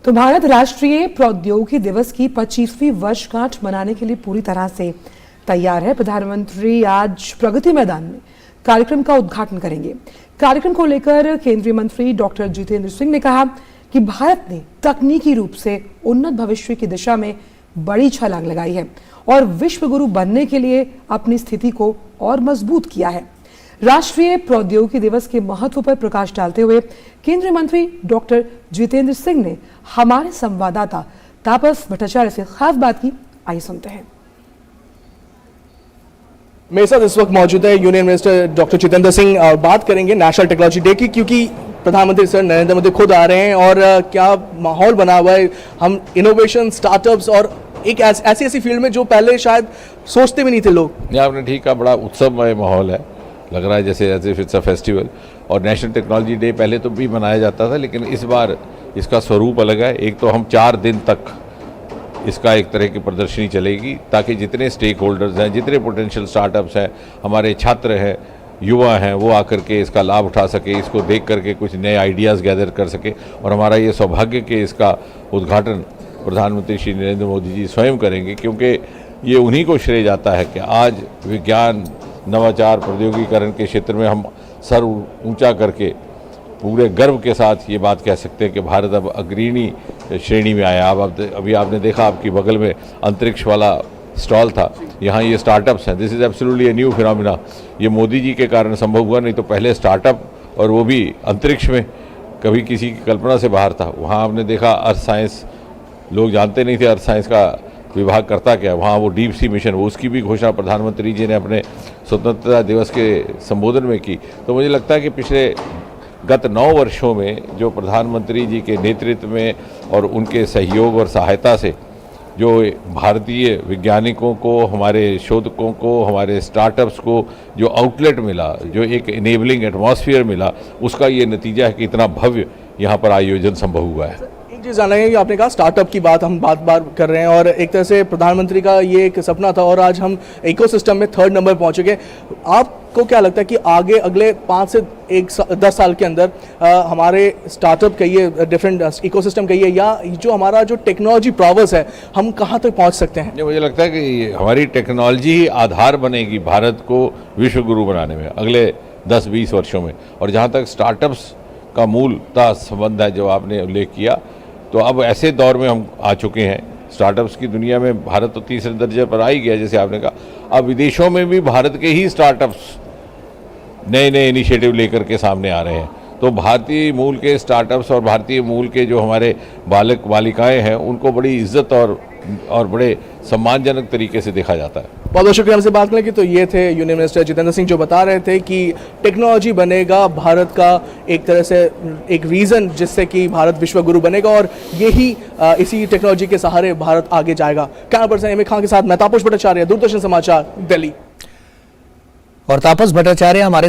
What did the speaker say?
तो भारत राष्ट्रीय प्रौद्योगिकी दिवस की 25वीं वर्षगांठ मनाने के लिए पूरी तरह से तैयार है। प्रधानमंत्री आज प्रगति मैदान में कार्यक्रम का उद्घाटन करेंगे। कार्यक्रम को लेकर केंद्रीय मंत्री डॉक्टर जितेंद्र सिंह ने कहा कि भारत ने तकनीकी रूप से उन्नत भविष्य की दिशा में बड़ी छलांग लगाई है और विश्व गुरु बनने के लिए अपनी स्थिति को और मजबूत किया है। राष्ट्रीय प्रौद्योगिकी दिवस के महत्व पर प्रकाश डालते हुए केंद्रीय मंत्री डॉक्टर जितेंद्र सिंह ने हमारे संवाददाता तापस भट्टाचार्य से खास बात की। आइए सुनते हैं। मेरे साथ इस वक्त मौजूद है union minister doctor Jitendra Singh और बात करेंगे नेशनल टेक्नोलॉजी डे की, क्योंकि प्रधानमंत्री सर नरेंद्र मोदी खुद आ रहे हैं और क्या माहौल बना हुआ है। हम इनोवेशन, स्टार्टअप्स और एक ऐसी फील्ड में जो पहले शायद सोचते भी नहीं थे लोग। आपने ठीक कहा, बड़ा उत्सवमय माहौल है, लग रहा है जैसे इट्स अ फेस्टिवल। और नेशनल टेक्नोलॉजी डे पहले तो भी मनाया जाता था, लेकिन इस बार इसका स्वरूप अलग है। एक तो हम 4 दिन तक इसका एक तरह की प्रदर्शनी चलेगी ताकि जितने स्टेक होल्डर्स हैं, जितने पोटेंशियल स्टार्टअप्स हैं, हमारे छात्र हैं, युवा हैं, वो आकर के इसका लाभ उठा सके, इसको देख करके कुछ नए आइडियाज़ गैदर कर सके। और हमारा ये सौभाग्य कि इसका उद्घाटन प्रधानमंत्री श्री नरेंद्र मोदी जी स्वयं करेंगे, क्योंकि ये उन्हीं को श्रेय जाता है कि आज विज्ञान, नवाचार, प्रौद्योगिकीकरण के क्षेत्र में हम सर ऊंचा करके पूरे गर्व के साथ ये बात कह सकते हैं कि भारत अब अग्रणी श्रेणी में आया। अब अभी आपने देखा, आपकी बगल में अंतरिक्ष वाला स्टॉल था, यहाँ ये स्टार्टअप्स हैं। This is absolutely a new phenomena. ये मोदी जी के कारण संभव हुआ, नहीं तो पहले स्टार्टअप और वो भी अंतरिक्ष में कभी किसी की कल्पना से बाहर था। वहाँ आपने देखा अर्थ साइंस, लोग जानते नहीं थे अर्थ साइंस का विभाग करता क्या, वहाँ वो डीप सी मिशन, वो उसकी भी घोषणा प्रधानमंत्री जी ने अपने स्वतंत्रता दिवस के संबोधन में की। तो मुझे लगता है कि गत 9 वर्षों में जो प्रधानमंत्री जी के नेतृत्व में और उनके सहयोग और सहायता से जो भारतीय वैज्ञानिकों को, हमारे शोधकों को, हमारे स्टार्टअप्स को जो आउटलेट मिला, जो एक इनेबलिंग एटमॉस्फेयर मिला, उसका ये नतीजा है कि इतना भव्य यहाँ पर आयोजन संभव हुआ है। एक चीज़ जानना है कि आपने कहा स्टार्टअप की बात हम बार कर रहे हैं और एक तरह से प्रधानमंत्री का ये एक सपना था और आज हम इकोसिस्टम में 3rd नंबर पहुँच गए। आपको क्या लगता है कि आगे अगले 5 से 10 साल के अंदर हमारे स्टार्टअप कहिए, डिफरेंट इकोसिस्टम कहिए, या जो हमारा जो टेक्नोलॉजी प्रॉवर्स है, हम कहाँ तक पहुँच सकते हैं? मुझे लगता है कि हमारी टेक्नोलॉजी ही आधार बनेगी भारत को विश्व गुरु बनाने में अगले 10-20 वर्षों में। और जहाँ तक स्टार्टअप्स का मूलतः संबंध है, जो आपने उल्लेख किया, तो अब ऐसे दौर में हम आ चुके हैं। स्टार्टअप्स की दुनिया में भारत तो 3रे दर्जे पर आ ही गया, जैसे आपने कहा। अब विदेशों में भी भारत के ही स्टार्टअप्स नए इनिशिएटिव लेकर के सामने आ रहे हैं। तो भारतीय मूल के स्टार्टअप्स और भारतीय मूल के जो हमारे बालक बालिकाएं हैं, उनको बड़ी इज्जत और बड़े सम्मानजनक तरीके से देखा जाता है। बहुत बहुत शुक्रिया हमसे बात करने की। तो ये थे यूनियन मिनिस्टर जितेंद्र सिंह, जो बता रहे थे कि टेक्नोलॉजी बनेगा भारत का एक तरह से एक रीज़न जिससे कि भारत विश्व गुरु बनेगा और यही इसी टेक्नोलॉजी के सहारे भारत आगे जाएगा। Camera person M A Khan के साथ मैं तापस भट्टाचार्य, दूरदर्शन समाचार, दिल्ली। और तापस भट्टाचार्य हमारे